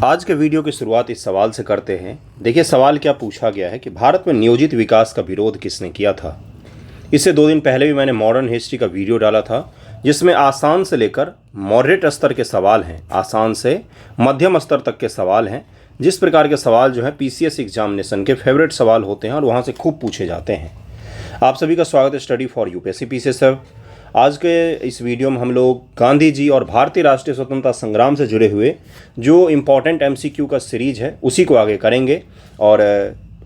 आज के वीडियो की शुरुआत इस सवाल से करते हैं। देखिए सवाल क्या पूछा गया है कि भारत में नियोजित विकास का विरोध किसने किया था। इससे 2 दिन पहले भी मैंने मॉडर्न हिस्ट्री का वीडियो डाला था जिसमें आसान से लेकर मॉडरेट स्तर के सवाल हैं, आसान से मध्यम स्तर तक के सवाल हैं। जिस प्रकार के सवाल जो है पीसीएस एग्जामिनेशन के फेवरेट सवाल होते हैं और वहाँ से खूब पूछे जाते हैं। आप सभी का स्वागत है स्टडी फॉर यूपीएससी पीसीएस। आज के इस वीडियो में हम लोग गांधी जी और भारतीय राष्ट्रीय स्वतंत्रता संग्राम से जुड़े हुए जो इम्पोर्टेंट एमसीक्यू का सीरीज है उसी को आगे करेंगे और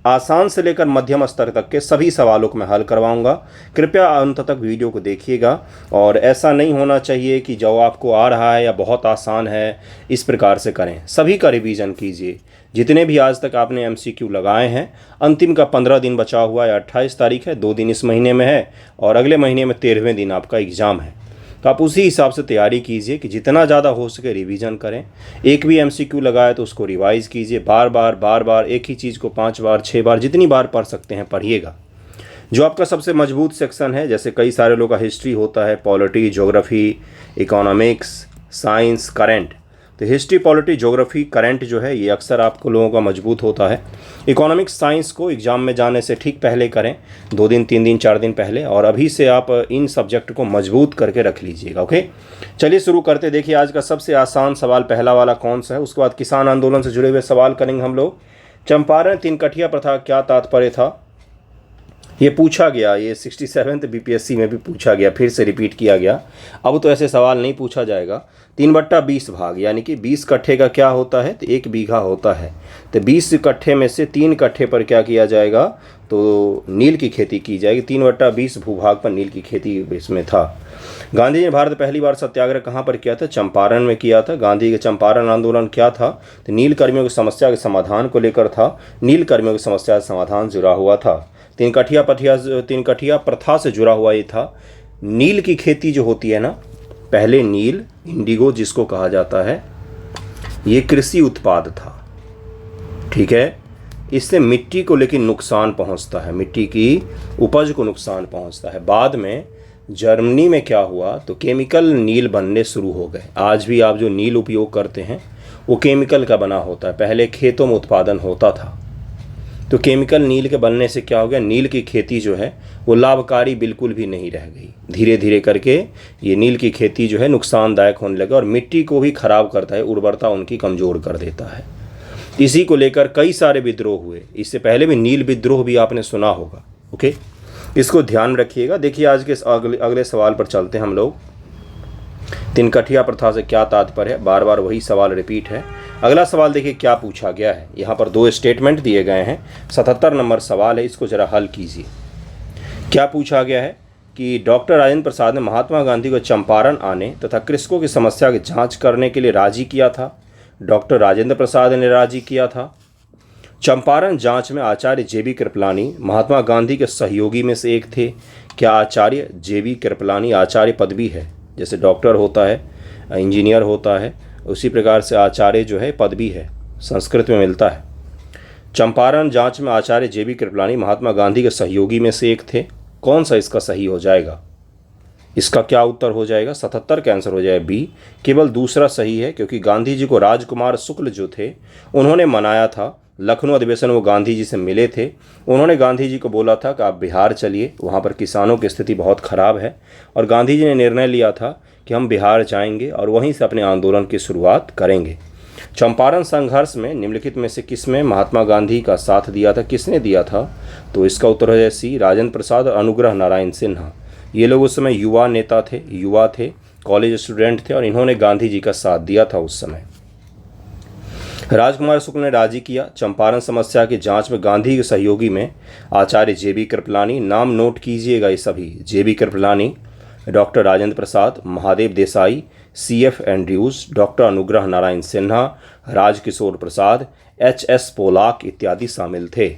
आसान से लेकर मध्यम स्तर तक के सभी सवालों को मैं हल करवाऊंगा। कृपया अंत तक वीडियो को देखिएगा और ऐसा नहीं होना चाहिए कि जो आपको आ रहा है या बहुत आसान है इस प्रकार से करें। सभी का रिवीजन कीजिए। जितने भी आज तक आपने एमसीक्यू लगाए हैं, अंतिम का 15 दिन बचा हुआ है, 28 तारीख है, 2 दिन इस महीने में है और अगले महीने में 13वें दिन आपका एग्ज़ाम है। तो आप उसी हिसाब से तैयारी कीजिए कि जितना ज़्यादा हो सके रिवीजन करें। एक भी एमसीक्यू लगाए तो उसको रिवाइज़ कीजिए, बार बार एक ही चीज़ को 5 बार 6 बार जितनी बार पढ़ सकते हैं पढ़िएगा। जो आपका सबसे मजबूत सेक्शन है, जैसे कई सारे लोगों का हिस्ट्री होता है, polity, geography, economics, science, current, तो हिस्ट्री, पॉलिटी, ज्योग्राफी, करंट जो है ये अक्सर आपको लोगों का मजबूत होता है। इकोनॉमिक्स, साइंस को एग्ज़ाम में जाने से ठीक पहले करें, 2 दिन 3 दिन 4 दिन पहले, और अभी से आप इन सब्जेक्ट को मजबूत करके रख लीजिएगा। ओके, चलिए शुरू करते। देखिए आज का सबसे आसान सवाल पहला वाला कौन सा है, उसके बाद किसान आंदोलन से जुड़े हुए सवाल करेंगे हम लोग। चंपारण तिनकठिया प्रथा क्या तात्पर्य था, ये पूछा गया, ये 67th बीपीएससी में भी पूछा गया, फिर से रिपीट किया गया। अब तो ऐसे सवाल नहीं पूछा जाएगा। 3/20 भाग यानी कि 20 कट्ठे का क्या होता है, तो 1 बीघा होता है। तो 20 कट्ठे में से 3 कट्ठे पर क्या किया जाएगा, तो नील की खेती की जाएगी। 3/20 भूभाग पर नील की खेती इसमें था। गांधी जी ने भारत पहली बार सत्याग्रह कहाँ पर किया था, चंपारण में किया था। गांधी का चंपारण आंदोलन क्या था, तो नील कर्मियों की समस्या के समाधान को लेकर था। नील कर्मियों की समस्या का समाधान जुड़ा हुआ था। तीनकठिया प्रथा से जुड़ा हुआ ये था। नील की खेती जो होती है ना, पहले नील, इंडिगो जिसको कहा जाता है, ये कृषि उत्पाद था, ठीक है। इससे मिट्टी को लेकिन नुकसान पहुंचता है, मिट्टी की उपज को नुकसान पहुंचता है। बाद में जर्मनी में क्या हुआ, तो केमिकल नील बनने शुरू हो गए। आज भी आप जो नील उपयोग करते हैं वो केमिकल का बना होता है, पहले खेतों में उत्पादन होता था। तो केमिकल नील के बनने से क्या हो गया, नील की खेती जो है वो लाभकारी बिल्कुल भी नहीं रह गई। धीरे धीरे करके ये नील की खेती जो है नुकसानदायक होने लगा और मिट्टी को भी खराब करता है, उर्वरता उनकी कमज़ोर कर देता है। इसी को लेकर कई सारे विद्रोह हुए। इससे पहले भी नील विद्रोह भी आपने सुना होगा। ओके, इसको ध्यान रखिएगा। देखिए आज के अगले सवाल पर चलते हैं हम लोग। तिनकठिया प्रथा से क्या तात्पर्य है, बार बार वही सवाल रिपीट है। अगला सवाल देखिए क्या पूछा गया है। यहाँ पर 2 स्टेटमेंट दिए गए हैं। 77 नंबर सवाल है, इसको ज़रा हल कीजिए। क्या पूछा गया है कि डॉक्टर राजेंद्र प्रसाद ने महात्मा गांधी को चंपारण आने तथा कृषकों की समस्या की जांच करने के लिए राजी किया था। डॉक्टर राजेंद्र प्रसाद ने राजी किया था। चंपारण जांच में आचार्य जेबी कृपलानी महात्मा गांधी के सहयोगी में से एक थे। क्या आचार्य जेबी कृपलानी आचार्य पदवी है, जैसे डॉक्टर होता है, इंजीनियर होता है, उसी प्रकार से आचार्य जो है पदवी है, संस्कृत में मिलता है। चंपारण जांच में आचार्य जेबी कृपलानी महात्मा गांधी के सहयोगी में से एक थे। कौन सा इसका सही हो जाएगा, इसका क्या उत्तर हो जाएगा, 77 का आंसर हो जाएगा बी। केवल दूसरा सही है, क्योंकि गांधी जी को राजकुमार शुक्ल जो थे उन्होंने मनाया था। लखनऊ अधिवेशन में वो गांधी जी से मिले थे। उन्होंने गांधी जी को बोला था कि आप बिहार चलिए, वहाँ पर किसानों की स्थिति बहुत ख़राब है, और गांधी जी ने निर्णय लिया था कि हम बिहार जाएंगे और वहीं से अपने आंदोलन की शुरुआत करेंगे। चंपारण संघर्ष में निम्नलिखित में से किसमें महात्मा गांधी का साथ दिया था, किसने दिया था, तो इसका उत्तर हो जाए सी, राजेंद्र प्रसाद और अनुग्रह नारायण सिन्हा। ये लोग उस समय युवा नेता थे, युवा थे, कॉलेज स्टूडेंट थे और इन्होंने गांधी जी का साथ दिया था उस समय। राजकुमार शुक्ल ने राजी किया। चंपारण समस्या की जांच में गांधी के सहयोगी में आचार्य जेबी कृपलानी, नाम नोट कीजिएगा ये सभी, J B Kripalani, doctor Rajendra Prasad, Mahadev Desai, CF Andrews, doctor Anugrah Narayan Sinha, Rajkishore प्रसाद, HS पोलाक इत्यादि शामिल थे।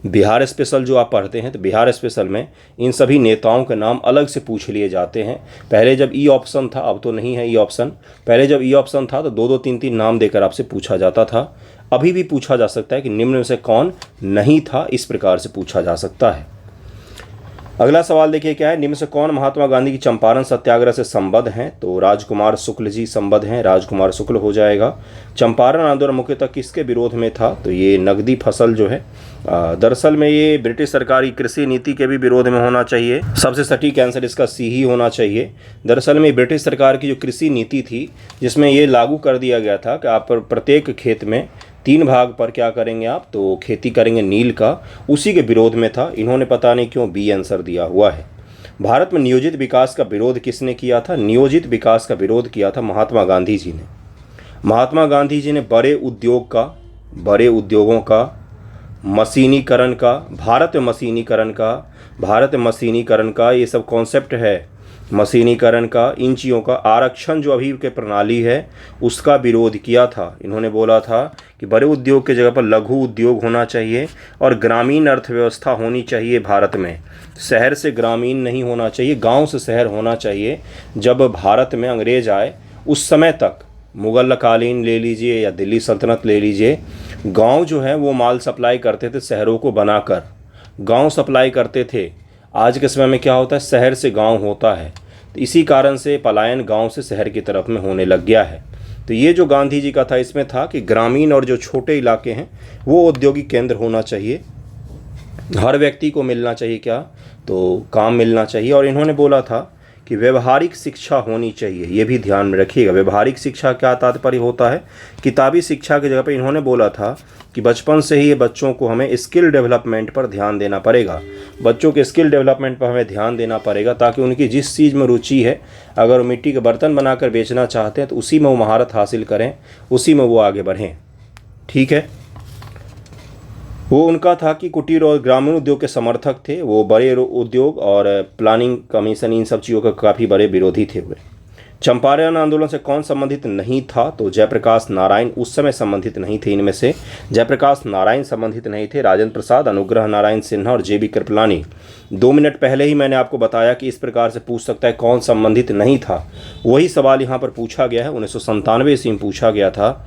बिहार स्पेशल जो आप पढ़ते हैं, तो बिहार स्पेशल में इन सभी नेताओं के नाम अलग से पूछ लिए जाते हैं। पहले जब ई ऑप्शन था, अब तो नहीं है ई ऑप्शन, पहले जब ई ऑप्शन था तो 2-2 3-3 नाम देकर आपसे पूछा जाता था। अभी भी पूछा जा सकता है कि निम्न में से कौन नहीं था, इस प्रकार से पूछा जा सकता है। अगला सवाल देखिए क्या है, निम्न से कौन महात्मा गांधी की चंपारण सत्याग्रह से संबद्ध हैं? तो राजकुमार शुक्ल जी संबद्ध हैं, राजकुमार शुक्ल हो जाएगा। चंपारण आंदोलन मुख्यतः किसके विरोध में था? तो ये नकदी फसल जो है, दरअसल में ये ब्रिटिश सरकार की कृषि नीति के भी विरोध में होना चाहिए। सबसे सटीक आंसर इसका सी ही होना चाहिए। दरअसल में ब्रिटिश सरकार की जो कृषि नीति थी, जिसमें ये लागू कर दिया गया था कि आप प्रत्येक खेत में 3 भाग पर क्या करेंगे आप, तो खेती करेंगे नील का, उसी के विरोध में था। इन्होंने पता नहीं क्यों बी आंसर दिया हुआ है। भारत में नियोजित विकास का विरोध किसने किया था? नियोजित विकास का विरोध किया था महात्मा गांधी जी ने। महात्मा गांधी जी ने बड़े उद्योग का, बड़े उद्योगों का, मशीनीकरण का, भारत में मशीनीकरण का ये सब कॉन्सेप्ट है, मशीनीकरण का, इन चीज़ों का, आरक्षण जो अभी के प्रणाली है उसका विरोध किया था। इन्होंने बोला था कि बड़े उद्योग के जगह पर लघु उद्योग होना चाहिए और ग्रामीण अर्थव्यवस्था होनी चाहिए भारत में। शहर से ग्रामीण नहीं होना चाहिए, गांव से शहर होना चाहिए। जब भारत में अंग्रेज आए उस समय तक, मुग़ल कालीन ले लीजिए या दिल्ली सल्तनत ले लीजिए, गांव जो है वो माल सप्लाई करते थे, शहरों को बनाकर गांव सप्लाई करते थे। आज के समय में क्या होता है, शहर से गांव होता है। तो इसी कारण से पलायन गांव से शहर की तरफ में होने लग गया है। तो ये जो गांधी जी का था, इसमें था कि ग्रामीण और जो छोटे इलाके हैं वो औद्योगिक केंद्र होना चाहिए, हर व्यक्ति को मिलना चाहिए, क्या तो काम मिलना चाहिए। और इन्होंने बोला था कि व्यवहारिक शिक्षा होनी चाहिए, ये भी ध्यान में रखिएगा। व्यवहारिक शिक्षा क्या तात्पर्य होता है? किताबी शिक्षा की जगह पे इन्होंने बोला था कि बचपन से ही ये बच्चों को हमें स्किल डेवलपमेंट पर ध्यान देना पड़ेगा। बच्चों के स्किल डेवलपमेंट पर हमें ध्यान देना पड़ेगा, ताकि उनकी जिस चीज़ में रुचि है, अगर वो मिट्टी के बर्तन बनाकर बेचना चाहते हैं तो उसी में वो महारत हासिल करें, उसी में वो आगे बढ़ें। ठीक है, वो उनका था कि कुटीर और ग्रामीण उद्योग के समर्थक थे। वो बड़े उद्योग और प्लानिंग कमीशन, इन सब चीज़ों का काफ़ी बड़े विरोधी थे हुए। चंपारण आंदोलन से कौन संबंधित नहीं था? तो जयप्रकाश नारायण उस समय संबंधित नहीं थे। इनमें से जयप्रकाश नारायण संबंधित नहीं थे, राजेंद्र प्रसाद, अनुग्रह नारायण सिन्हा और जे बी कृपलानी। 2 मिनट पहले ही मैंने आपको बताया कि इस प्रकार से पूछ सकता है कौन संबंधित नहीं था। वही सवाल यहाँ पर पूछा गया है, 1997 ईस्वी में पूछा गया था।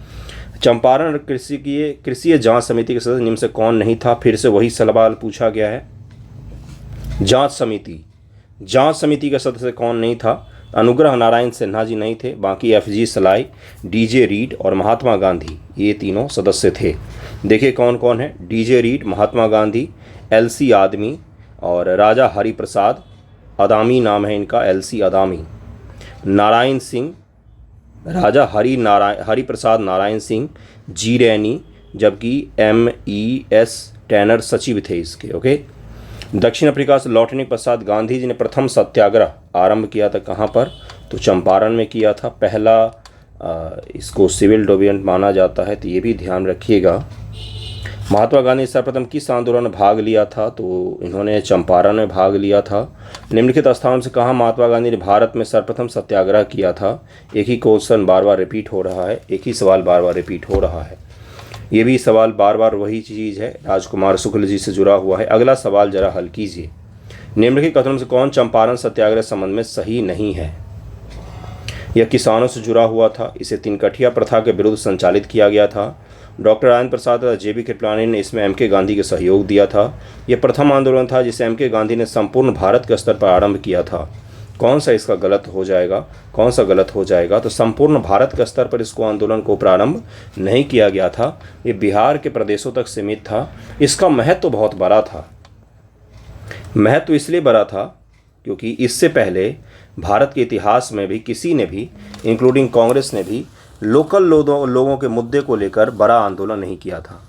चंपारण कृषि जांच समिति के सदस्य निम्न से कौन नहीं था? फिर से वही सवाल पूछा गया है। जांच समिति का सदस्य कौन नहीं था? अनुग्रह नारायण सिन्हा जी नहीं थे, बाकी FG सलाई, DJ रीड और महात्मा गांधी, ये तीनों सदस्य थे। देखिए कौन कौन है। DJ read, Mahatma Gandhi, LC आदमी और राजा हरिप्रसाद अदामी नाम है इनका, LC अदामी, नारायण सिंह, राजा हरिप्रसाद नारायण सिंह, जी रैनी, जबकि MES टैनर सचिव थे इसके। ओके, दक्षिण अफ्रीका से लौटने के पश्चात गांधी जी ने प्रथम सत्याग्रह आरंभ किया था कहाँ पर? तो चंपारण में किया था। पहला इसको सिविल डिसोबीडिएंट माना जाता है, तो ये भी ध्यान रखिएगा। महात्मा गांधी ने सर्वप्रथम किस आंदोलन में भाग लिया था? तो इन्होंने चंपारण में भाग लिया था। निम्नलिखित स्थानों से कहाँ महात्मा गांधी ने भारत में सर्वप्रथम सत्याग्रह किया था? एक ही क्वेश्चन बार बार रिपीट हो रहा है, एक ही सवाल बार बार रिपीट हो रहा है। ये भी सवाल बार बार वही चीज़ है, राजकुमार शुक्ल जी से जुड़ा हुआ है। अगला सवाल जरा हल कीजिए। निम्नलिखित कथनों से कौन चंपारण सत्याग्रह संबंध में सही नहीं है? यह किसानों से जुड़ा हुआ था, इसे तिनकठिया प्रथा के विरुद्ध संचालित किया गया था। डॉक्टर राजेंद्र प्रसाद तथा JB कृपलानी ने इसमें MK गांधी के सहयोग दिया था। यह प्रथम आंदोलन था जिसे MK गांधी ने संपूर्ण भारत के स्तर पर आरंभ किया था। कौन सा इसका गलत हो जाएगा? कौन सा गलत हो जाएगा? तो संपूर्ण भारत के स्तर पर इसको आंदोलन को प्रारंभ नहीं किया गया था, ये बिहार के प्रदेशों तक सीमित था। इसका महत्व तो बहुत बड़ा था। महत्व इसलिए बड़ा था क्योंकि इससे पहले भारत के इतिहास में भी किसी ने भी, इंक्लूडिंग कांग्रेस ने भी, लोकल लोगों के मुद्दे को लेकर बड़ा आंदोलन नहीं किया था।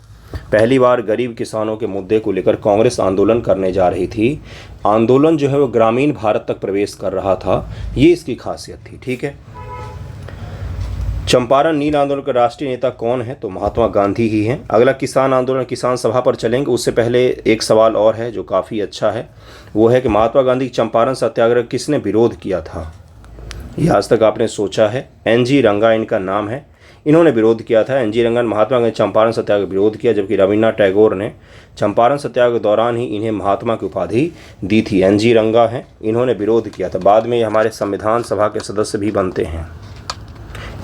पहली बार गरीब किसानों के मुद्दे को लेकर कांग्रेस आंदोलन करने जा रही थी। आंदोलन जो है वो ग्रामीण भारत तक प्रवेश कर रहा था, ये इसकी खासियत थी। ठीक है, चंपारण नील आंदोलन के राष्ट्रीय नेता कौन है? तो महात्मा गांधी ही हैं। अगला किसान आंदोलन, किसान सभा पर चलेंगे। उससे पहले एक सवाल और है जो काफ़ी अच्छा है, वो है कि महात्मा गांधी की चंपारण सत्याग्रह किसने विरोध किया था? ये आज तक आपने सोचा है? NG रंगा इनका नाम है, इन्होंने विरोध किया था। NG रंगा ने महात्मा गांधी चंपारण सत्याग्रह विरोध किया, जबकि रविन्द्रनाथ टैगोर ने चंपारण सत्याग्रह के दौरान ही इन्हें महात्मा की उपाधि दी थी। NG रंगा हैं, इन्होंने विरोध किया था। बाद में ये हमारे संविधान सभा के सदस्य भी बनते हैं।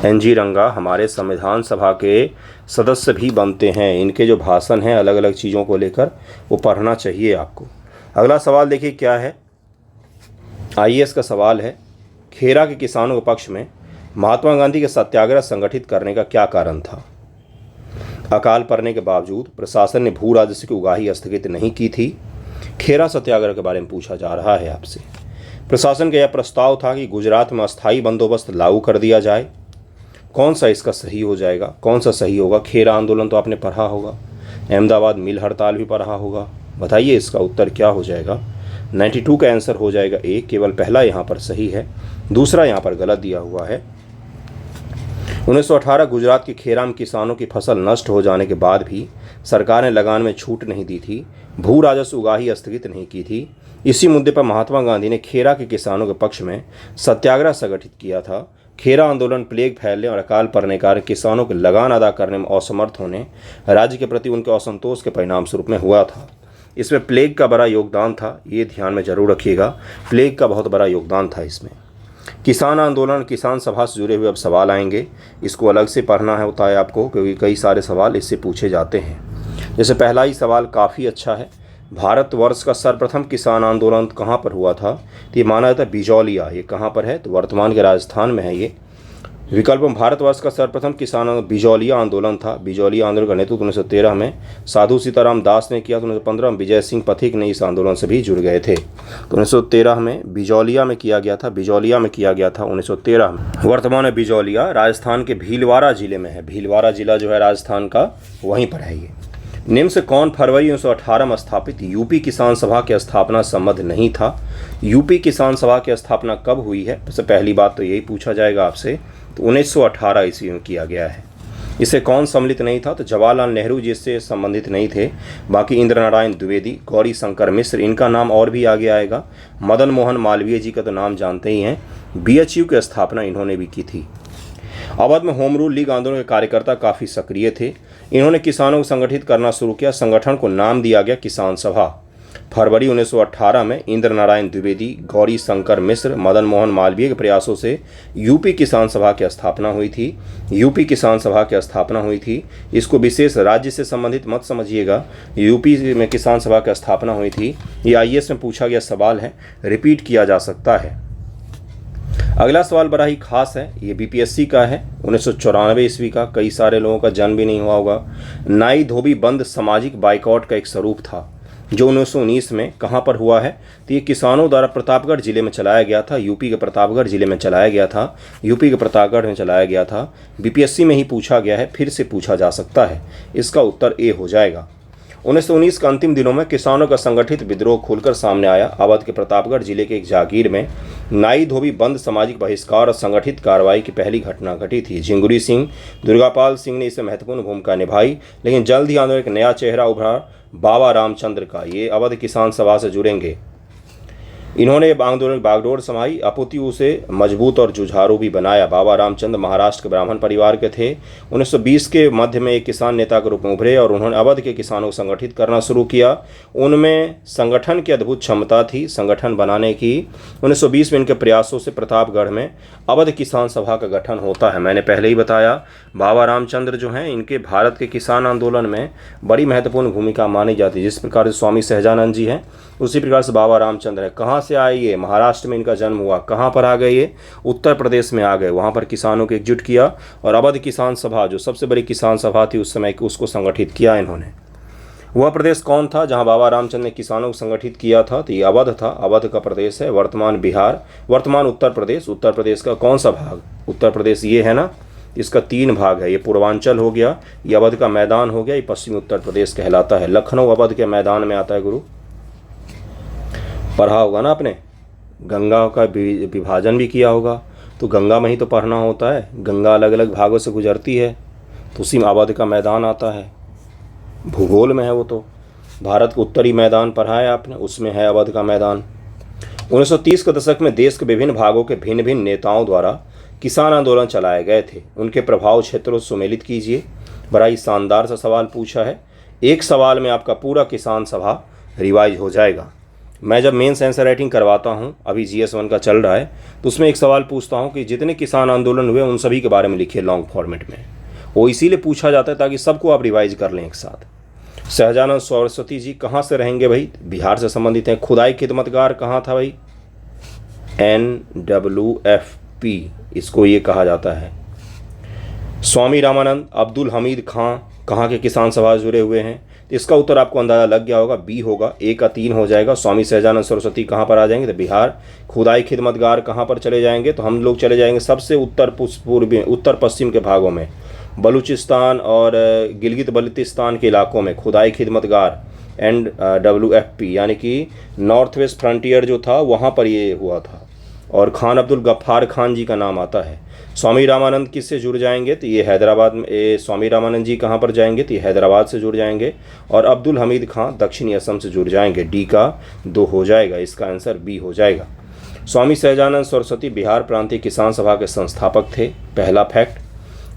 NG रंगा हमारे संविधान सभा के सदस्य भी बनते हैं। इनके जो भाषण हैं अलग अलग चीज़ों को लेकर, वो पढ़ना चाहिए आपको। अगला सवाल देखिए क्या है। आईएएस का सवाल है, खेरा के किसानों के पक्ष में महात्मा गांधी के सत्याग्रह संगठित करने का क्या कारण था? अकाल पड़ने के बावजूद प्रशासन ने भू राजस्व की उगाही स्थगित नहीं की थी। खेरा सत्याग्रह के बारे में पूछा जा रहा है आपसे। प्रशासन का यह प्रस्ताव था कि गुजरात में अस्थायी बंदोबस्त लागू कर दिया जाए। कौन सा इसका सही हो जाएगा, कौन सा सही होगा? खेरा आंदोलन तो आपने पढ़ा होगा, अहमदाबाद मिल हड़ताल भी पढ़ा होगा। बताइए इसका उत्तर क्या हो जाएगा? 92 का आंसर हो जाएगा ए। केवल पहला यहाँ पर सही है, दूसरा यहाँ पर गलत दिया हुआ है। 1918 गुजरात के खेरा में किसानों की फसल नष्ट हो जाने के बाद भी सरकार ने लगान में छूट नहीं दी थी, भू राजस्व उगाही स्थगित नहीं की थी। इसी मुद्दे पर महात्मा गांधी ने खेरा के किसानों के पक्ष में सत्याग्रह संगठित किया था। खेरा आंदोलन प्लेग फैलने और अकाल पड़ने के कारण किसानों के लगान अदा करने में असमर्थ होने, राज्य के प्रति उनके असंतोष के परिणाम स्वरूप में हुआ था। इसमें प्लेग का बड़ा योगदान था, ये ध्यान में जरूर रखिएगा। प्लेग का बहुत बड़ा योगदान था इसमें। किसान आंदोलन, किसान सभा से जुड़े हुए अब सवाल आएंगे, इसको अलग से पढ़ना है होता है आपको, क्योंकि कई सारे सवाल इससे पूछे जाते हैं। जैसे पहला ही सवाल काफ़ी अच्छा है, भारतवर्ष का सर्वप्रथम किसान आंदोलन कहाँ पर हुआ था? तो ये माना जाता है बिजौलिया। ये कहाँ पर है? तो वर्तमान के राजस्थान में है ये। विकल्प में भारतवर्ष का सर्वप्रथम किसान बिजौलिया आंदोलन था। बिजौलिया आंदोलन का नेतृत्व 1913 में साधु सीताराम दास ने किया। तो 1915 में विजय सिंह पथिक ने इस आंदोलन से भी जुड़ गए थे। तो 1913 में बिजौलिया में किया गया था, बिजौलिया में किया गया था 1913 में। वर्तमान में बिजौलिया राजस्थान के भीलवाड़ा जिले में है। भीलवाड़ा जिला जो है राजस्थान का, वहीं पर है ये। निम्न से कौन फरवरी 1918 में स्थापित यूपी किसान सभा की स्थापना संबद्ध नहीं था? यूपी किसान सभा की स्थापना कब हुई है? सबसे पहली बात तो यही पूछा जाएगा आपसे। तो 1918 ईस्वी में किया गया है। इसे कौन सम्मिलित नहीं था? तो जवाहरलाल नेहरू जी से संबंधित नहीं थे। बाकी इंद्र नारायण द्विवेदी, गौरी शंकर मिश्र, इनका नाम और भी आगे आएगा। मदन मोहन मालवीय जी का तो नाम जानते ही हैं। बीएचयू की स्थापना इन्होंने भी की थी। अवध में होम रूल लीग आंदोलन के कार्यकर्ता काफ़ी सक्रिय थे। इन्होंने किसानों को संगठित करना शुरू किया। संगठन को नाम दिया गया किसान सभा। फरवरी 1918 में इंद्र नारायण द्विवेदी, गौरी शंकर मिश्र, मदन मोहन मालवीय के प्रयासों से यूपी किसान सभा की स्थापना हुई थी। यूपी किसान सभा की स्थापना हुई थी। इसको विशेष राज्य से संबंधित मत समझिएगा। यूपी में किसान सभा की स्थापना हुई थी। ये आईएएस में पूछा गया सवाल है, रिपीट किया जा सकता है। अगला सवाल बड़ा ही खास है, ये बीपीएससी का है, 1994 ईस्वी का। कई सारे लोगों का जन्म भी नहीं हुआ होगा। नाई धोबी बंद सामाजिक बाइकआउट का एक स्वरूप था जो 1919 में कहाँ पर हुआ है? तो ये किसानों द्वारा प्रतापगढ़ जिले में चलाया गया था। यूपी के प्रतापगढ़ जिले में चलाया गया था। यूपी के प्रतापगढ़ में चलाया गया था। बीपीएससी में ही पूछा गया है, फिर से पूछा जा सकता है। इसका उत्तर ए हो जाएगा। 1919 के अंतिम दिनों में किसानों का संगठित विद्रोह खुलकर सामने आया। अवध के प्रतापगढ़ जिले के एक जागीर में नाई धोबी बंद सामाजिक बहिष्कार और संगठित कार्रवाई की पहली घटना घटी थी। झिंगुरी सिंह, दुर्गापाल सिंह ने इसमें महत्वपूर्ण भूमिका निभाई। लेकिन जल्द ही आंदोलन एक नया चेहरा उभरा, बाबा रामचंद्र का। ये अवध किसान सभा से जुड़ेंगे। इन्होंने आंदोलन बागडोर समाई, अपुति उसे मजबूत और जुझारू भी बनाया। बाबा रामचंद्र महाराष्ट्र के ब्राह्मण परिवार के थे। 1920 के मध्य में एक किसान नेता के रूप में उभरे और उन्होंने अवध के किसानों को संगठित करना शुरू किया। उनमें संगठन की अद्भुत क्षमता थी, संगठन बनाने की। 1920 में इनके प्रयासों से प्रतापगढ़ में अवध किसान सभा का गठन होता है। मैंने पहले ही बताया, बाबा रामचंद्र जो हैं, इनके भारत के किसान आंदोलन में बड़ी महत्वपूर्ण भूमिका मानी जाती है। जिस प्रकार से स्वामी सहजानंद जी हैं, उसी प्रकार से बाबा रामचंद्र है। कहाँ से आए ये? महाराष्ट्र में इनका जन्म हुआ। कहाँ पर आ गए ये? उत्तर प्रदेश में आ गए। वहाँ पर किसानों को एकजुट किया और अवध किसान सभा, जो सबसे बड़ी किसान सभा थी उस समय, उसको संगठित किया इन्होंने। वह प्रदेश कौन था जहाँ बाबा रामचंद्र ने किसानों को संगठित किया था? तो ये अवध था। अवध का प्रदेश है वर्तमान बिहार, वर्तमान उत्तर प्रदेश। उत्तर प्रदेश का कौन सा भाग? उत्तर प्रदेश ये है ना, इसका 3 भाग है। ये पूर्वांचल हो गया, ये अवध का मैदान हो गया, ये पश्चिमी उत्तर प्रदेश कहलाता है। लखनऊ अवध के मैदान में आता है। गुरु पढ़ा होगा ना आपने, गंगा का विभाजन भी किया होगा, तो गंगा में ही तो पढ़ना होता है। गंगा अलग अलग भागों से गुजरती है, तो उसी में अवध का मैदान आता है। भूगोल में है वो तो। भारत का उत्तरी मैदान पढ़ा है आपने, उसमें है अवध का मैदान। 1930 के दशक में देश के विभिन्न भागों के भिन्न भिन्न नेताओं द्वारा किसान आंदोलन चलाए गए थे। उनके प्रभाव क्षेत्रों से सुमेलित कीजिए। बड़ा ही शानदार सा सवाल पूछा है। एक सवाल में आपका पूरा किसान सभा रिवाइज हो जाएगा। मैं जब मेंस आंसर राइटिंग करवाता हूं, अभी GS1 का चल रहा है, तो उसमें एक सवाल पूछता हूं कि जितने किसान आंदोलन हुए उन सभी के बारे में लिखिए लॉन्ग फॉर्मेट में। वो इसीलिए पूछा जाता है ताकि सबको आप रिवाइज कर लें एक साथ। सहजानंद सरस्वती जी कहाँ से रहेंगे भाई? बिहार से संबंधित हैं। खुदाई खिदमतगार कहाँ था भाई? NWFP इसको ये कहा जाता है। स्वामी रामानंद, अब्दुल हमीद खां कहाँ के किसान सभा से जुड़े हुए हैं? इसका उत्तर आपको अंदाज़ा लग गया होगा, बी होगा। ए का 3 हो जाएगा। स्वामी सहजानंद सरस्वती कहाँ पर आ जाएंगे? तो बिहार। खुदाई खिदमतगार कहाँ पर चले जाएंगे? तो हम लोग चले जाएंगे सबसे उत्तर पश्चिम के भागों में, बलूचिस्तान और गिलगित बल्तिस्तान के इलाकों में खुदाई खिदमतगार NWFP यानी कि नॉर्थ वेस्ट फ्रंटियर जो था वहाँ पर ये हुआ था। और खान अब्दुल गफ्फार खान जी का नाम आता है। स्वामी रामानंद किससे जुड़ जाएंगे? तो ये हैदराबाद में। स्वामी रामानंद जी कहाँ पर जाएंगे? तो ये हैदराबाद से जुड़ जाएंगे। और अब्दुल हमीद खां दक्षिणी असम से जुड़ जाएंगे। डी का 2 हो जाएगा, इसका आंसर बी हो जाएगा। स्वामी सहजानंद सरस्वती बिहार प्रांतीय किसान सभा के संस्थापक थे, पहला फैक्ट।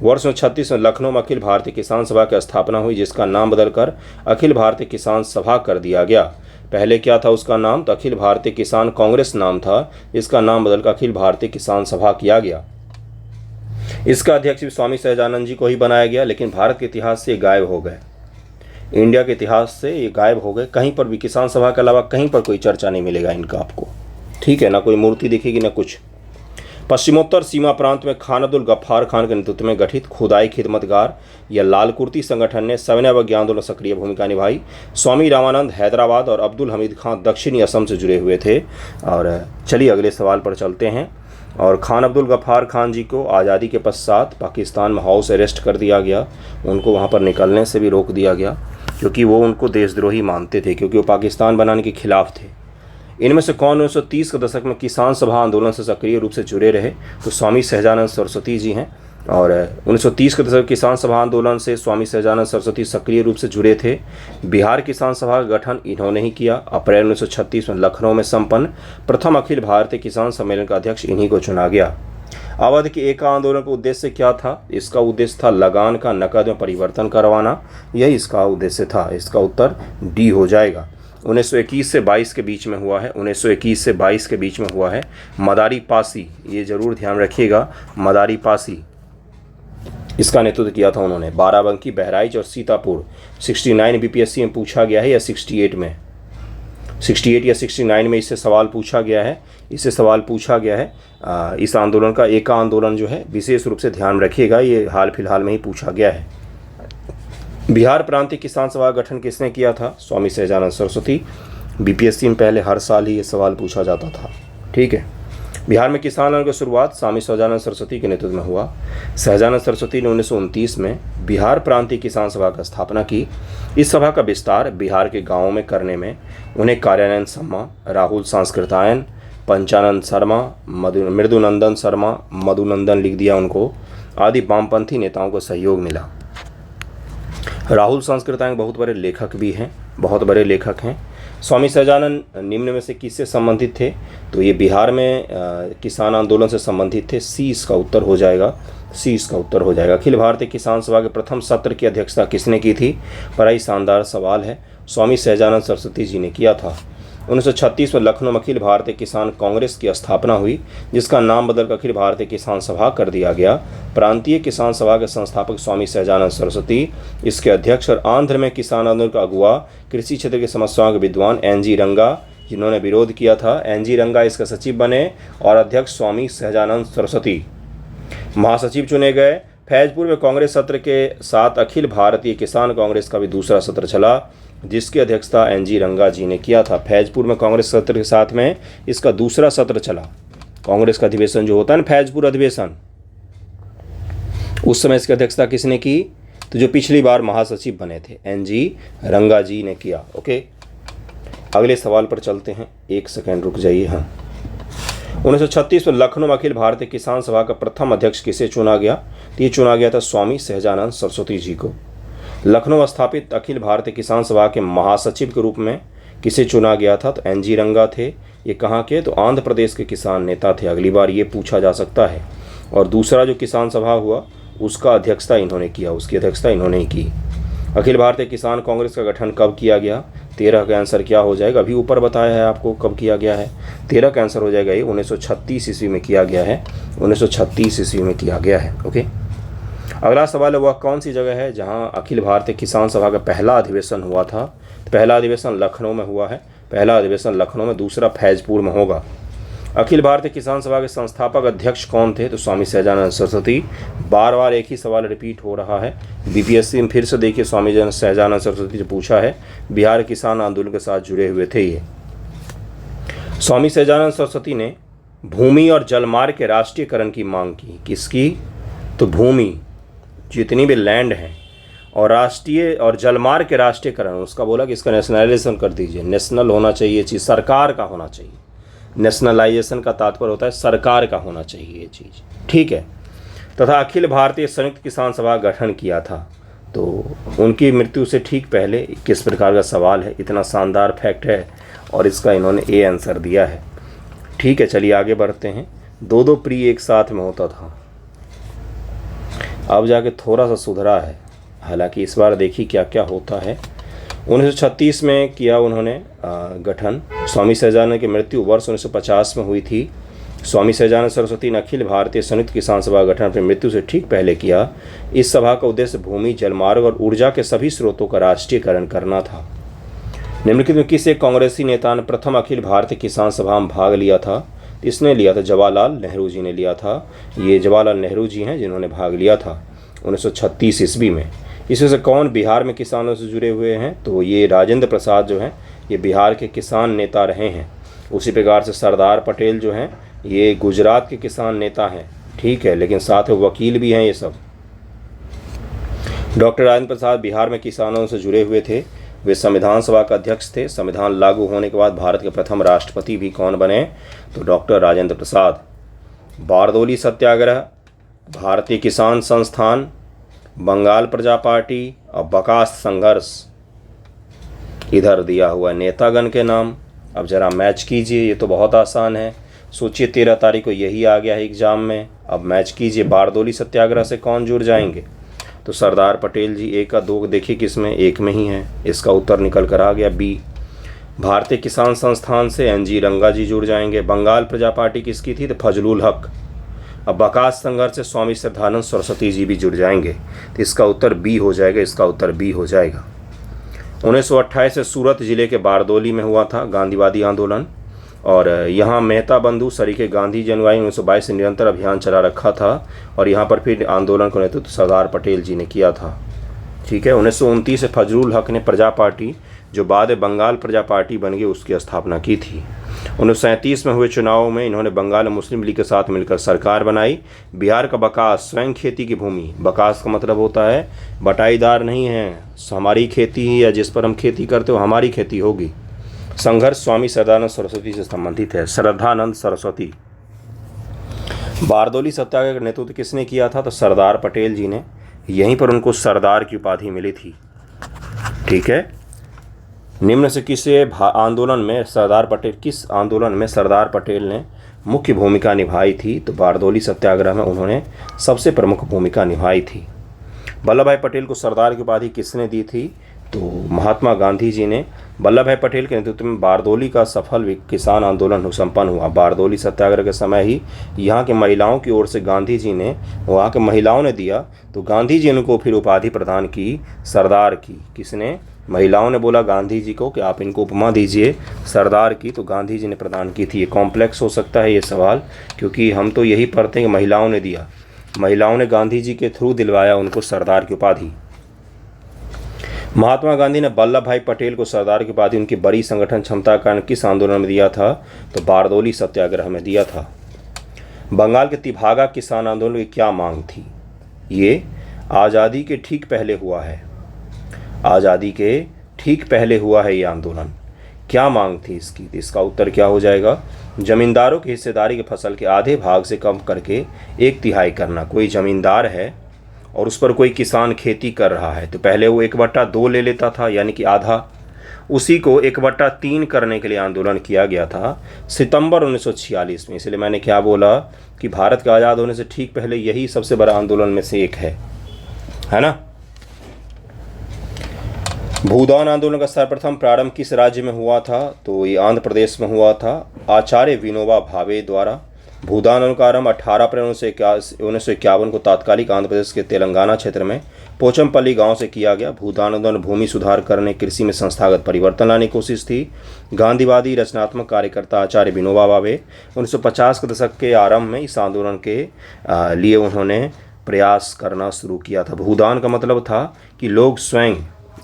वर्ष 1936 में लखनऊ में अखिल भारतीय किसान सभा की स्थापना हुई, जिसका नाम बदलकर अखिल भारतीय किसान सभा कर दिया गया। पहले क्या था उसका नाम? तो अखिल भारतीय किसान कांग्रेस नाम था, इसका नाम बदलकर अखिल भारतीय किसान सभा किया गया। इसका अध्यक्ष भी स्वामी सहजानंद जी को ही बनाया गया, लेकिन भारत के इतिहास से ये गायब हो गए। इंडिया के इतिहास से ये गायब हो गए। कहीं पर भी किसान सभा के अलावा कहीं पर कोई चर्चा नहीं मिलेगा इनका आपको, ठीक है ना? कोई मूर्ति दिखेगी ना कुछ। पश्चिमोत्तर सीमा प्रांत में खान अब्दुल गफ्फार खान के नेतृत्व में गठित खुदाई खिदमतगार या लाल कुर्ती संगठन ने सविनय अवज्ञा आंदोलन में सक्रिय भूमिका निभाई। स्वामी रामानंद हैदराबाद और अब्दुल हमीद खां दक्षिणी असम से जुड़े हुए थे। और चलिए अगले सवाल पर चलते हैं। और खान अब्दुल गफ्फार खान जी को आज़ादी के पश्चात पाकिस्तान में हाउस अरेस्ट कर दिया गया। उनको वहाँ पर निकलने से भी रोक दिया गया, क्योंकि वो उनको देशद्रोही मानते थे, क्योंकि वो पाकिस्तान बनाने के खिलाफ थे। इनमें से कौन 1930 के दशक में किसान सभा आंदोलन से सक्रिय रूप से जुड़े रहे? तो स्वामी सहजानंद सरस्वती जी हैं। और 1930 के दशक किसान सभा आंदोलन से स्वामी सहजानंद सरस्वती सक्रिय रूप से जुड़े थे। बिहार किसान सभा का गठन इन्होंने ही किया। अप्रैल 1936 में लखनऊ में संपन्न प्रथम अखिल भारतीय किसान सम्मेलन का अध्यक्ष इन्हीं को चुना गया। अवध के एक आंदोलन का उद्देश्य क्या था? इसका उद्देश्य था लगान का नकद में परिवर्तन करवाना, यही इसका उद्देश्य था। इसका उत्तर डी हो जाएगा। 1921 से 22 के बीच में हुआ है। 1921 से 22 के बीच में हुआ है। मदारी पासी, ये जरूर ध्यान रखिएगा, मदारी पासी इसका नेतृत्व किया था उन्होंने। बाराबंकी, बहराइच और सीतापुर। 69 बीपीएससी में पूछा गया है या 68 में? 68 या 69 में इससे सवाल पूछा गया है। इससे सवाल पूछा गया है। इस आंदोलन का एका आंदोलन जो है विशेष रूप से ध्यान रखिएगा, ये हाल फिलहाल में ही पूछा गया है। बिहार प्रांतीय किसान सभा का गठन किसने किया था? स्वामी सहजानंद सरस्वती। बीपीएससी में पहले हर साल ही ये सवाल पूछा जाता था, ठीक है। बिहार में किसान आंदोलन की शुरुआत स्वामी सहजानंद सरस्वती के नेतृत्व में हुआ। सहजानंद सरस्वती ने 1929 में बिहार प्रांतीय किसान सभा की स्थापना की। इस सभा का विस्तार बिहार के गांवों में करने में उन्हें कार्यानंद शर्मा, राहुल सांस्कृतायन, पंचानंद शर्मा, मृदुनंदन शर्मा, मधुनंदन लिख दिया उनको, आदि वामपंथी नेताओं को सहयोग मिला। राहुल सांस्कृतायन बहुत बड़े लेखक भी हैं, बहुत बड़े लेखक हैं। स्वामी सहजानंद निम्न में से किससे संबंधित थे? तो ये बिहार में किसान आंदोलन से संबंधित थे। सी इसका उत्तर हो जाएगा, सी इसका उत्तर हो जाएगा। अखिल भारतीय किसान सभा के प्रथम सत्र की अध्यक्षता किसने की थी? बड़ा ही शानदार सवाल है। स्वामी सहजानंद सरस्वती जी ने किया था। 1936 में लखनऊ में अखिल भारतीय किसान कांग्रेस की स्थापना हुई, जिसका नाम बदलकर अखिल भारतीय किसान सभा कर दिया गया। प्रांतीय किसान सभा के संस्थापक स्वामी सहजानंद सरस्वती, इसके अध्यक्ष और आंध्र में किसान आंदोलन का अगुवा, कृषि क्षेत्र की समस्याओं के विद्वान NG रंगा, जिन्होंने विरोध किया था। NG रंगा इसका सचिव बने और अध्यक्ष स्वामी सहजानंद सरस्वती महासचिव चुने गए। फैजपुर में कांग्रेस सत्र के साथ अखिल भारतीय किसान कांग्रेस का भी दूसरा सत्र चला, जिसकी अध्यक्षता NG रंगा जी ने किया था। फैजपुर में कांग्रेस सत्र के साथ में इसका दूसरा सत्र चला। कांग्रेस का अधिवेशन जो होता है ना, फैजपुर अधिवेशन, उस समय इसकी अध्यक्षता किसने की? तो जो पिछली बार महासचिव बने थे NG रंगा जी ने किया। ओके, अगले सवाल पर चलते हैं। एक सेकेंड रुक जाइए। हाँ, 1936 में लखनऊ में अखिल भारतीय किसान सभा का प्रथम अध्यक्ष किसे चुना गया? तो ये चुना गया था स्वामी सहजानंद सरस्वती जी को। लखनऊ स्थापित अखिल भारतीय किसान सभा के महासचिव के रूप में किसे चुना गया था? तो NG रंगा थे। ये कहाँ के? तो आंध्र प्रदेश के किसान नेता थे। अगली बार ये पूछा जा सकता है। और दूसरा जो किसान सभा हुआ उसका अध्यक्षता इन्होंने किया, उसकी अध्यक्षता इन्होंने ही की। अखिल भारतीय किसान कांग्रेस का गठन कब किया गया? 13 का आंसर क्या हो जाएगा? अभी ऊपर बताया है आपको कब किया गया है। 13 का आंसर हो जाएगा ये 1936 ईस्वी में किया गया है। 1936 ईस्वी में किया गया है। ओके, अगला सवाल है वह कौन सी जगह है जहां अखिल भारतीय किसान सभा का पहला अधिवेशन हुआ था? पहला अधिवेशन लखनऊ में हुआ है। पहला अधिवेशन लखनऊ में, दूसरा फैजपुर में होगा। अखिल भारतीय किसान सभा के संस्थापक अध्यक्ष कौन थे? तो स्वामी सहजानंद सरस्वती। बार बार एक ही सवाल रिपीट हो रहा है, बीपीएससी में फिर से देखिए, स्वामी सहजानंद सरस्वती से पूछा है, बिहार किसान आंदोलन के साथ जुड़े हुए थे ये। स्वामी सहजानंद सरस्वती ने भूमि और जलमार्ग के राष्ट्रीयकरण की मांग की। किसकी? तो भूमि, जितनी भी लैंड है, और राष्ट्रीय और जलमार्ग के राष्ट्रीयकरण, उसका बोला कि इसका नेशनलाइजेशन कर दीजिए, नेशनल होना चाहिए चीज़, सरकार का होना चाहिए। नेशनलाइजेशन का तात्पर्य होता है सरकार का होना चाहिए ये चीज़, ठीक है। तथा अखिल भारतीय संयुक्त किसान सभा गठन किया था। तो उनकी मृत्यु से ठीक पहले किस प्रकार का सवाल है, इतना शानदार फैक्ट है और इसका इन्होंने ए आंसर दिया है, ठीक है। चलिए आगे बढ़ते हैं। दो प्री एक साथ में होता था, अब जाके थोड़ा सा सुधरा है, हालांकि इस बार देखिए क्या क्या होता है। 1936 में किया उन्होंने गठन। स्वामी सहजानंद की मृत्यु वर्ष 1950 में हुई थी। स्वामी सहजानंद सरस्वती ने अखिल भारतीय संयुक्त किसान सभा गठन अपनी मृत्यु से ठीक पहले किया। इस सभा का उद्देश्य भूमि, जलमार्ग और ऊर्जा के सभी स्रोतों का राष्ट्रीयकरण करना था। निम्नलिखित में किस एक कांग्रेसी नेता ने प्रथम अखिल भारतीय किसान सभा में भाग लिया था? इसने लिया था जवाहरलाल नेहरू जी ने लिया था। ये जवाहरलाल नेहरू जी हैं जिन्होंने भाग लिया था 1936 ईस्वी में। इसमें से कौन बिहार में किसानों से जुड़े हुए हैं? तो ये राजेंद्र प्रसाद जो हैं ये बिहार के किसान नेता रहे हैं। उसी प्रकार से सरदार पटेल जो हैं ये गुजरात के किसान नेता हैं, ठीक है, लेकिन साथ में वकील भी हैं ये सब। डॉक्टर राजेंद्र प्रसाद बिहार में किसानों से जुड़े हुए थे। वे संविधान सभा का अध्यक्ष थे। संविधान लागू होने के बाद भारत के प्रथम राष्ट्रपति भी कौन बने? तो डॉक्टर राजेंद्र प्रसाद। बारदोली सत्याग्रह, भारतीय किसान संस्थान, बंगाल प्रजा पार्टी और बकास संघर्ष, इधर दिया हुआ नेतागण के नाम। अब जरा मैच कीजिए, ये तो बहुत आसान है। सोचिए 13 तारीख को यही आ गया है एग्जाम में। अब मैच कीजिए, बारदोली सत्याग्रह से कौन जुड़ जाएंगे? तो सरदार पटेल जी। एक का दो देखिए किसमें, एक में ही है, इसका उत्तर निकल कर आ गया बी। भारतीय किसान संस्थान से एनजी रंगा जी जुड़ जाएंगे। बंगाल प्रजा पार्टी किसकी थी? तो फजलुल हक। अब बकास संघर्ष से स्वामी श्रद्धानंद सरस्वती जी भी जुड़ जाएंगे। तो इसका उत्तर बी हो जाएगा, इसका उत्तर बी हो जाएगा। 1928 से सूरत जिले के बारदोली में हुआ था गांधीवादी आंदोलन, और यहाँ मेहता बंधु सरीखे गांधी जी अनुयायी 1922 से निरंतर अभियान चला रखा था, और यहाँ पर फिर आंदोलन का नेतृत्व सरदार पटेल जी ने किया था, ठीक है। 1929 से फजलुल हक ने प्रजा पार्टी, जो बाद में बंगाल प्रजा पार्टी बन गई, उसकी स्थापना की थी। 1937 में हुए चुनाव में इन्होंने बंगाल मुस्लिम लीग के साथ मिलकर सरकार बनाई। बिहार का बकास स्वयं खेती की भूमि, बकास का मतलब होता है बटाईदार नहीं है, हमारी खेती ही है, जिस पर हम खेती करते हो हमारी खेती होगी। संघर्ष स्वामी श्रद्धानंद सरस्वती से संबंधित है, श्रद्धानंद सरस्वती। बारदोली सत्याग्रह का नेतृत्व किसने किया था? तो सरदार पटेल जी ने। यहीं पर उनको सरदार की उपाधि मिली थी, ठीक है। निम्न से किसे आंदोलन में सरदार पटेल, किस आंदोलन में सरदार पटेल ने मुख्य भूमिका निभाई थी? तो बारदोली सत्याग्रह में उन्होंने सबसे प्रमुख भूमिका निभाई थी। वल्लभ भाई पटेल को सरदार की उपाधि किसने दी थी? तो महात्मा गांधी जी ने। वल्लभ भाई पटेल के नेतृत्व में बारदोली का सफल किसान आंदोलन संपन्न हुआ। बारदोली सत्याग्रह के समय ही यहाँ के महिलाओं की ओर से गांधी जी ने, वहाँ के महिलाओं ने दिया, तो गांधी जी ने उनको फिर उपाधि प्रदान की सरदार की। किसने? महिलाओं ने बोला गांधी जी को कि आप इनको उपमा दीजिए सरदार की, तो गांधी जी ने प्रदान की थी। ये कॉम्प्लेक्स हो सकता है ये सवाल, क्योंकि हम तो यही पढ़ते हैं कि महिलाओं ने दिया, महिलाओं ने गांधी जी के थ्रू दिलवाया उनको सरदार की उपाधि। महात्मा गांधी ने वल्लभ भाई पटेल को सरदार की उपाधि उनकी बड़ी संगठन क्षमता का कारण किस आंदोलन में दिया था? तो बारदोली सत्याग्रह में दिया था। बंगाल के तिभागा किसान आंदोलन की क्या मांग थी? ये आज़ादी के ठीक पहले हुआ है, आज़ादी के ठीक पहले हुआ है ये आंदोलन। क्या मांग थी इसकी? तो इसका उत्तर क्या हो जाएगा? जमींदारों की हिस्सेदारी की फसल के आधे भाग से कम करके 1/3 करना। कोई जमींदार है और उस पर कोई किसान खेती कर रहा है, तो पहले वो 1/2 ले लेता था, यानी कि आधा, उसी को 1/3 करने के लिए आंदोलन किया गया था सितंबर 1946 में। इसलिए मैंने क्या बोला कि भारत का आज़ाद होने से ठीक पहले यही सबसे बड़ा आंदोलन में से एक है ना। भूदान आंदोलन का सर्वप्रथम प्रारंभ किस राज्य में हुआ था? तो ये आंध्र प्रदेश में हुआ था, आचार्य विनोबा भावे द्वारा। भूदान आंदोलन का आरंभ 18 अप्रैल 1951 को तात्कालिक आंध्र प्रदेश के तेलंगाना क्षेत्र में पोचमपल्ली गांव से किया गया। भूदान आंदोलन भूमि सुधार करने, कृषि में संस्थागत परिवर्तन लाने की कोशिश थी। गांधीवादी रचनात्मक कार्यकर्ता आचार्य विनोबा भावे 1950 के दशक के आरंभ में इस आंदोलन के लिए उन्होंने प्रयास करना शुरू किया था। भूदान का मतलब था कि लोग स्वयं,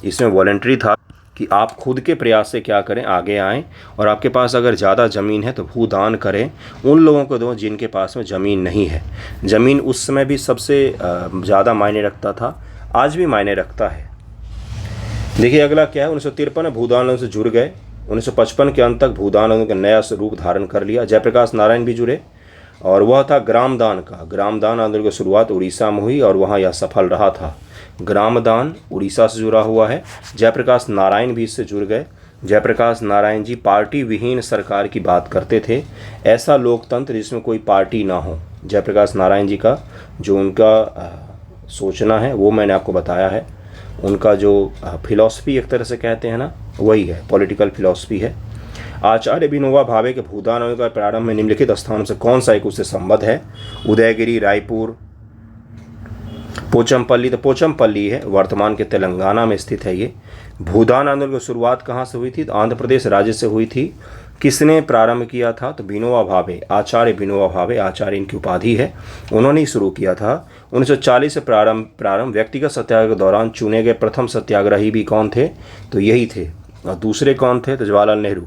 इसमें वॉलंटरी था कि आप खुद के प्रयास से क्या करें, आगे आएं और आपके पास अगर ज़्यादा ज़मीन है तो भूदान करें, उन लोगों को दो जिनके पास में ज़मीन नहीं है। ज़मीन उस समय भी सबसे ज़्यादा मायने रखता था, आज भी मायने रखता है। देखिए अगला क्या है, 1953 में भूदान आंदोलन से जुड़ गए। 1955 के अंत तक भूदान आंदोलन का नया रूप धारण कर लिया। जयप्रकाश नारायण भी जुड़े और वह था ग्रामदान का। ग्रामदान आंदोलन की शुरुआत उड़ीसा में हुई और वहाँ यह सफल रहा था। ग्रामदान उड़ीसा से जुड़ा हुआ है। जयप्रकाश नारायण भी इससे जुड़ गए। जयप्रकाश नारायण जी पार्टी विहीन सरकार की बात करते थे, ऐसा लोकतंत्र जिसमें कोई पार्टी ना हो। जयप्रकाश नारायण जी का जो उनका सोचना है वो मैंने आपको बताया है। उनका जो फिलॉसफी एक तरह से कहते हैं ना, वही है, पॉलिटिकल फिलॉसफी है। आचार्य विनोबा भावे के भूदान आंदोलन का प्रारंभ में निम्नलिखित स्थानों से कौन सा एक उससे संबद्ध है? उदयगिरी, रायपुर, पोचमपल्ली। तो पोचमपल्ली है, वर्तमान के तेलंगाना में स्थित है ये। भूदान आंदोलन की शुरुआत कहाँ से हुई थी? तो आंध्र प्रदेश राज्य से हुई थी। किसने प्रारंभ किया था? तो विनोबा भावे, आचार्य विनोबा भावे, आचार्य इनकी उपाधि है, उन्होंने ही शुरू किया था। 1940 से प्रारंभ व्यक्तिगत सत्याग्रह के दौरान चुने गए प्रथम सत्याग्रही भी कौन थे? तो यही थे। और दूसरे कौन थे? तो जवाहरलाल नेहरू।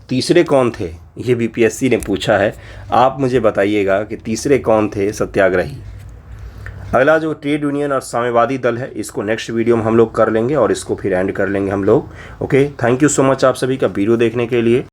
तीसरे कौन थे? ये बीपीएससी ने पूछा है, आप मुझे बताइएगा कि तीसरे कौन थे सत्याग्रही। अगला जो ट्रेड यूनियन और साम्यवादी दल है, इसको नेक्स्ट वीडियो में हम लोग कर लेंगे और इसको फिर एंड कर लेंगे हम लोग। Okay, thank you so much आप सभी का वीडियो देखने के लिए।